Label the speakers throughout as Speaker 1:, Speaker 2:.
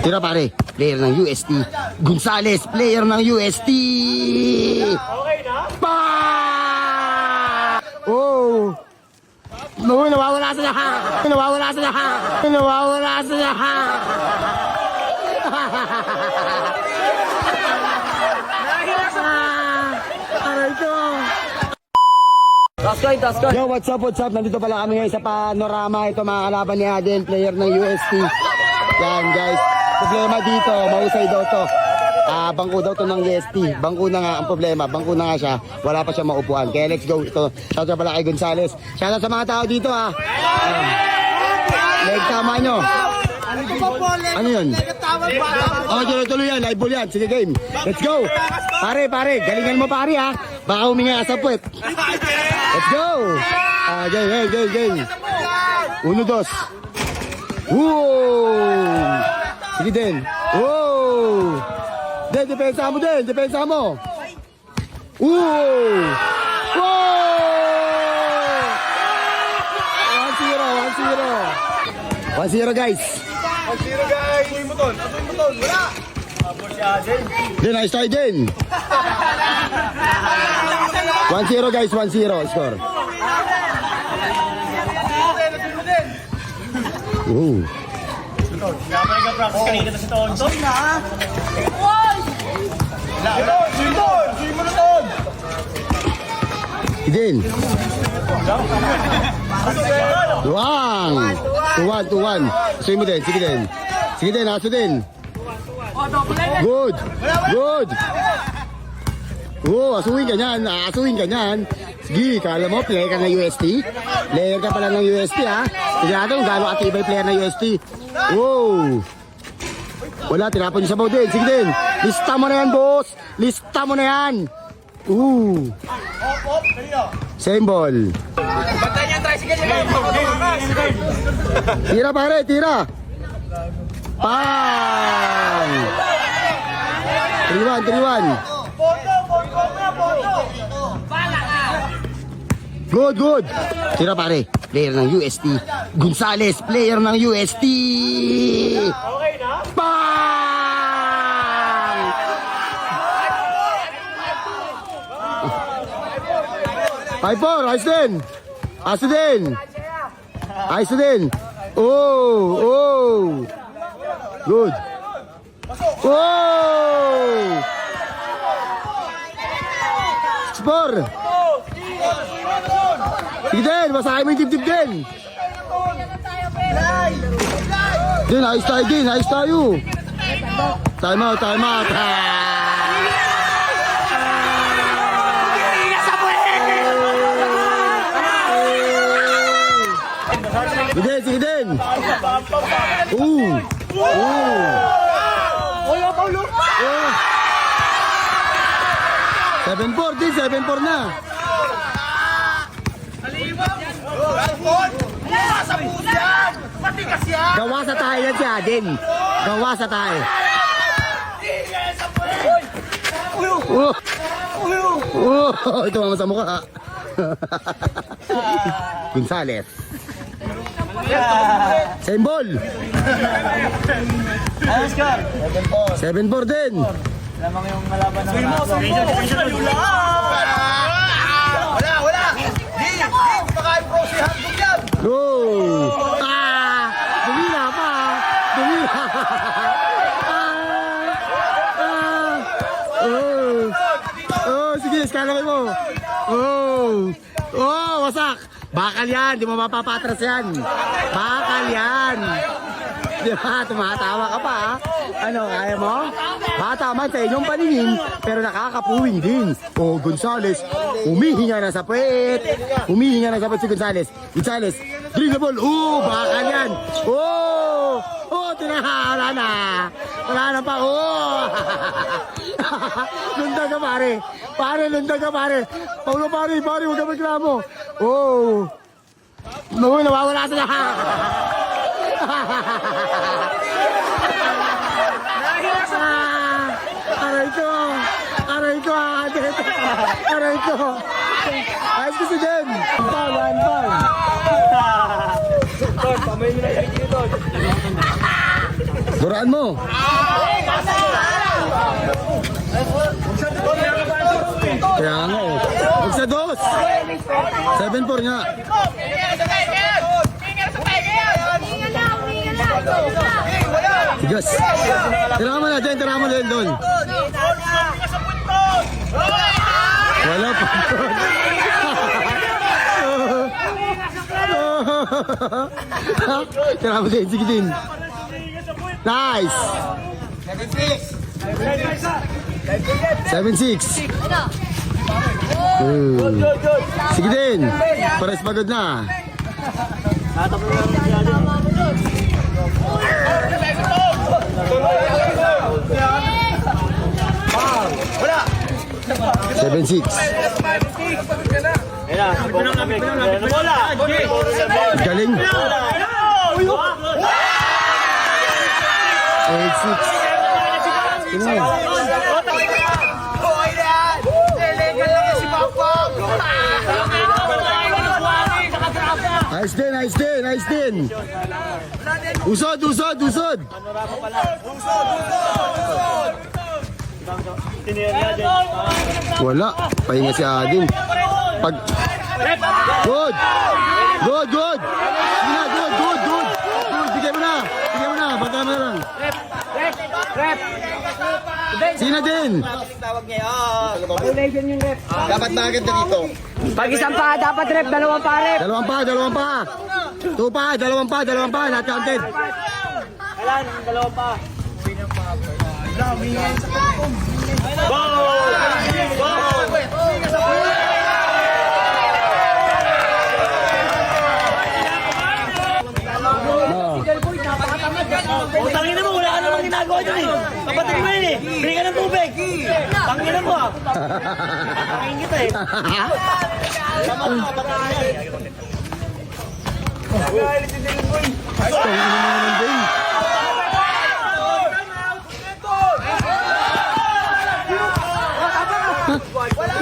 Speaker 1: Tira pare, player ng UST. Gonzales, player ng UST.
Speaker 2: Okay na?
Speaker 1: Pa! Oh! No, nawawala sa lahat. Nawawala sa lahat. Nawawala sa lahat. Aray ko.
Speaker 2: Taskoy.
Speaker 1: Yo, what's up? Nandito pala kami ngayon sa panorama. Ito mga kalaban ni Aden, player ng UST. Yan guys. Problema dito, mahusay daw to. Bangko daw to ng UST. Bangko na nga ang problema. Bangko na nga siya. Wala pa siya maupuan. Kaya let's go. Ito, shoutout pala kay Gonzales. Shoutout sa mga tao dito ha. Leg tama nyo. Ano yun? Oh, tuloy yan. Live ball yan. Sige game. Let's go. Pare. Galingan mo pare ha. Baka huminga sa puwet. Let's go. Game. 1-2. Woo! Sige din. Woo! Depensa mo. Woo! Woo! 1-0 guys.
Speaker 2: 1-0 guys. Apoy mo ton. Wala. Apoy si Aden.
Speaker 1: Then I start din. 1-0 guys, 1-0 score. Ooh.
Speaker 2: Dapat nag-practice kanina na si Tonton. Swing mo na Ton.
Speaker 1: Idin. 2-1. Swing mo din, sige din, aso din. Good. Asuhin ka niyan. Sige, kala mo, player ka ng UST? Player ka pala ng UST, ha? Tignan gano'ng katibay player ng UST. Wow! Wala, tinapon niyo sa baw din. Sige din. Lista mo na yan, boss. Lista mo na yan. Same ball.
Speaker 2: Bantay niya, tricycle niya.
Speaker 1: Tira pare, tira. Pang! 3-1. Good. Tira pare, player ng UST. Gonzales, player ng UST.
Speaker 2: Okay na?
Speaker 1: Pang! 5-4, ayos din. Oh. Good. Oh! Spor! Sige din, masahay mo yung dibdib din. Din, ayos tayo. Time out. Sige din. 7-4 na. Gawa sa tayo yan si Aden. Ito mga sa mukha. Gonzales. Same ball. 7-4 din.
Speaker 2: Lamang yung malaban ng Wala. Di makain-pro si Handog yan.
Speaker 1: Go! Dumila pa. Sige, skalawin mo. Wasak. Bakal yan, di mo mapapatras yan. Di ba, tumatawa ka pa ha? Ano, kaya mo? Bata man sa inyong paningin, pero nakakapuwing din. Gonzales, humihinga na sa puwet si Gonzales. Drinkable, bakal yan. Tinahala na. Wala na pa, Lundag ka pare. Paulo pare, huwag ka magreklamo. Nawawala sa lahat. Aray ko. Ayos ko si Jen. One foul.
Speaker 2: Ton, pamayin mo na yung dito, Ton.
Speaker 1: Duraan mo. Kaya nga eh. Huwag sa dos. 7-4 nga. Tigas. Tira mo na dyan, tira mo din doon. Wala pa. Tira mo din, sige din. Nice! 7-6. Sige din. Pares pagod na. 7-6. Galing. 8-6. Nice din, nice din, nice din. Usod, usod, usod. Wala, pahinga si Adin. Pag... Good! Good, good! Sige na, good, good, good! Good, bigay mo na! Bigay mo na, baka mo na lang. Sige na din!
Speaker 2: Dapat na agad na dito.
Speaker 3: Pag isang pa, dapat rep, dalawang pa rep.
Speaker 1: Dalawang pa, dalawang pa! Two pa, dalawang pa, not counted.
Speaker 3: Kailan, dalawang pa. Tangin na mo, wala ka namang ginagawa dyan eh. Kapatid mo yun eh. Bili ka ng tubig. Tangin na mo ah. Tangin kita eh.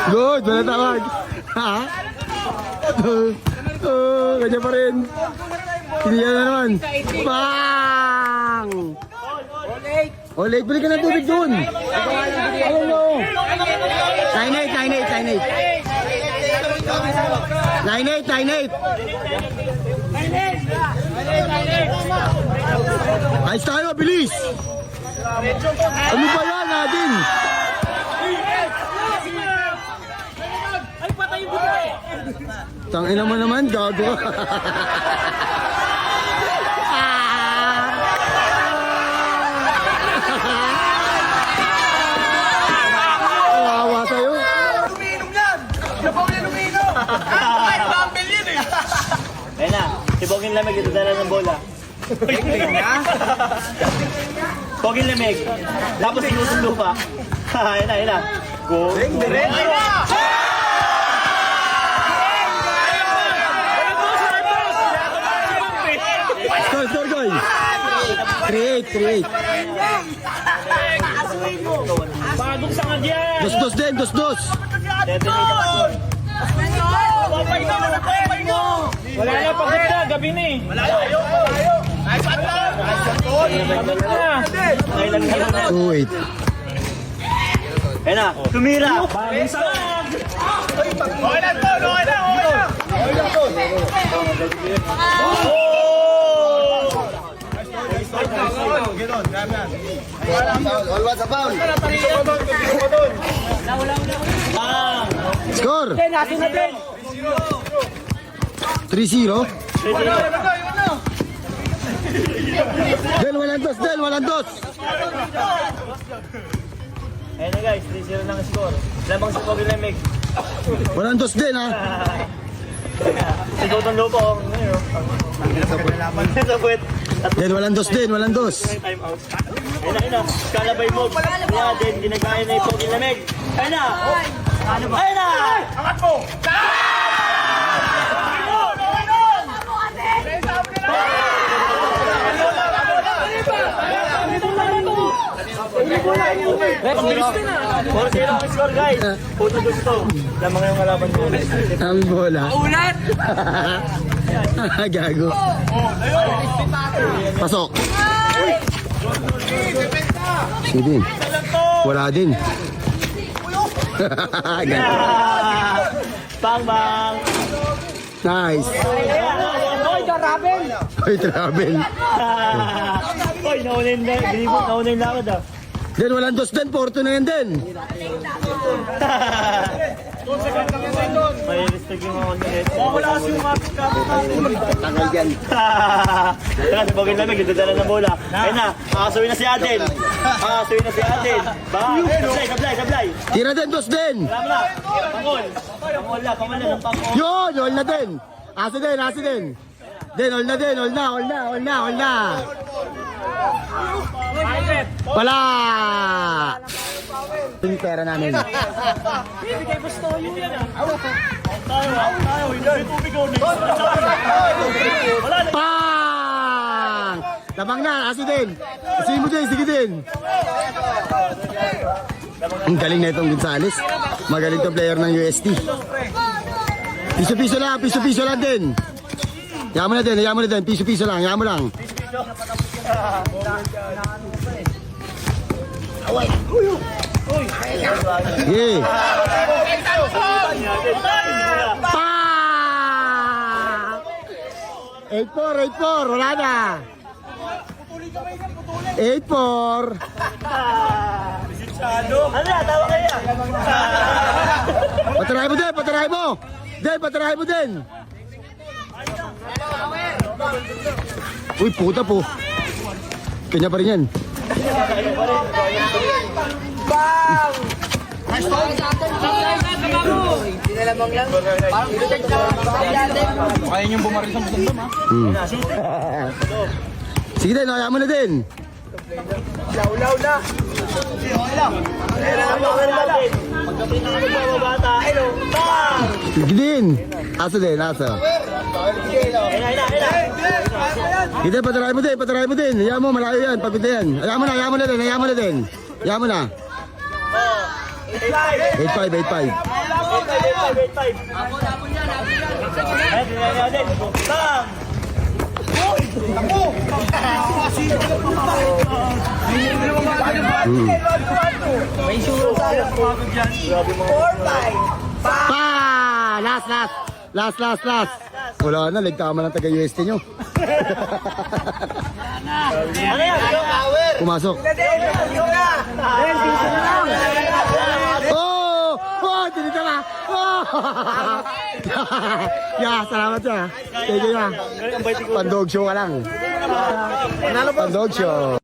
Speaker 1: Good, wala tawag. Ha? Kanya pa rin. Kiniya na naman. Bang! Oleg, bili ka ng tubig dun. Ayun no. 9-8. 9-8. Ayos tayo, bilis. Ano ba yan, Adin? Tangina mo naman, gago. Kawawa sa'yo.
Speaker 2: Umiinom yan! Napaw yan umiinom! Kahit bumble yun eh!
Speaker 3: Ayun na, si Bogin Lamig ito dala ng bola. Bogin Lamig. Tapos sinusundo pa. Ayun na. Go.
Speaker 1: Score, goal. 3-8.
Speaker 3: Bagong sangad yan.
Speaker 1: Dos din.
Speaker 3: Wala na, pagod na, gabi na eh.
Speaker 2: Wala ayaw! Nice shot lang!
Speaker 3: Pagod na.
Speaker 1: 2-8.
Speaker 3: Ayun na, tumira. Bagong sangad.
Speaker 2: Okay na, Ton! Okay na! Ganon, grabe yan.
Speaker 1: Always a foul. Score. 3-0. Del, walang dos.
Speaker 3: Ayun na guys, 3-0 lang ang score. Labang si Bogin Lamig.
Speaker 1: Walang dos din, ha?
Speaker 3: Si Gotong Lopo. Sa puwet.
Speaker 1: Del, walang dos.
Speaker 3: Time out. Ayun na. Kalabay mo. Kaya din, ginagaya na yung Bogin Lamig. Ayun na. Ayun na.
Speaker 2: Angat mo!
Speaker 3: 4-0 ang score, guys. Puto gusto. Lamang yung kalaban ko.
Speaker 1: Ang bola. Ulat! Gago. Pasok. Hindi. Wala din. Gago.
Speaker 3: Bang!
Speaker 1: Nice.
Speaker 3: Oy, karabel!
Speaker 1: Ay, travel.
Speaker 3: Oy, naunin na. Bilibot, naunin na ako daw.
Speaker 1: Then walang dos din. Porto na yan din.
Speaker 3: May respect yung mga kandilet. Wala kasi yung mapit ka.
Speaker 1: Tagal yan.
Speaker 3: Teka, sa bagay lamig, nagdadala ng bola. Ayun na, kakasuhin na si Aden. Kakasuhin na si Aden. Baka, sablay.
Speaker 1: Tira din, dos din.
Speaker 3: Alam na, pangol. Pangol na ng pangol.
Speaker 1: Yun, all na din. Asa din. Then, all na. Wala! Yung pera namin.
Speaker 3: Bibigay gusto yun yan Tayo, hindi tubig ako nito. Wala na.
Speaker 1: Pang! Tabang na, asa din. Sige mo din, sige din. Ang galing na itong Gonzales. Magaling to player ng UST. Piso-piso lang din. Yaman na din. Piso-piso lang, yaman lang. Yeah. Pa! 8-4, wala na. 8-4.
Speaker 3: Ano na, tawa kaya?
Speaker 1: Patirahin mo din. Uy, puta po. Kanya pa rin yan.
Speaker 2: Kaya niyong bumaril sa musandam, ha?
Speaker 1: Sige din, kaya mo na din.
Speaker 2: Law na.
Speaker 3: Pagkapit na kami mga bata. Bang!
Speaker 1: Sige din. Asa din.
Speaker 3: Ayun na.
Speaker 1: Sige, patirahin mo din. Hayaan mo, malayo yan. Pagpunta yan. Hayaan mo na din. 8-5.
Speaker 3: 8-5. Bang! May suro tayo. 4-5.
Speaker 1: Last. Wala na, nagtama ng taga-UST nyo.
Speaker 3: Ano yan?
Speaker 1: Pumasok. Oh, tinita ka. Salamat siya. Thank you. Pandog show ka lang. Pandog show.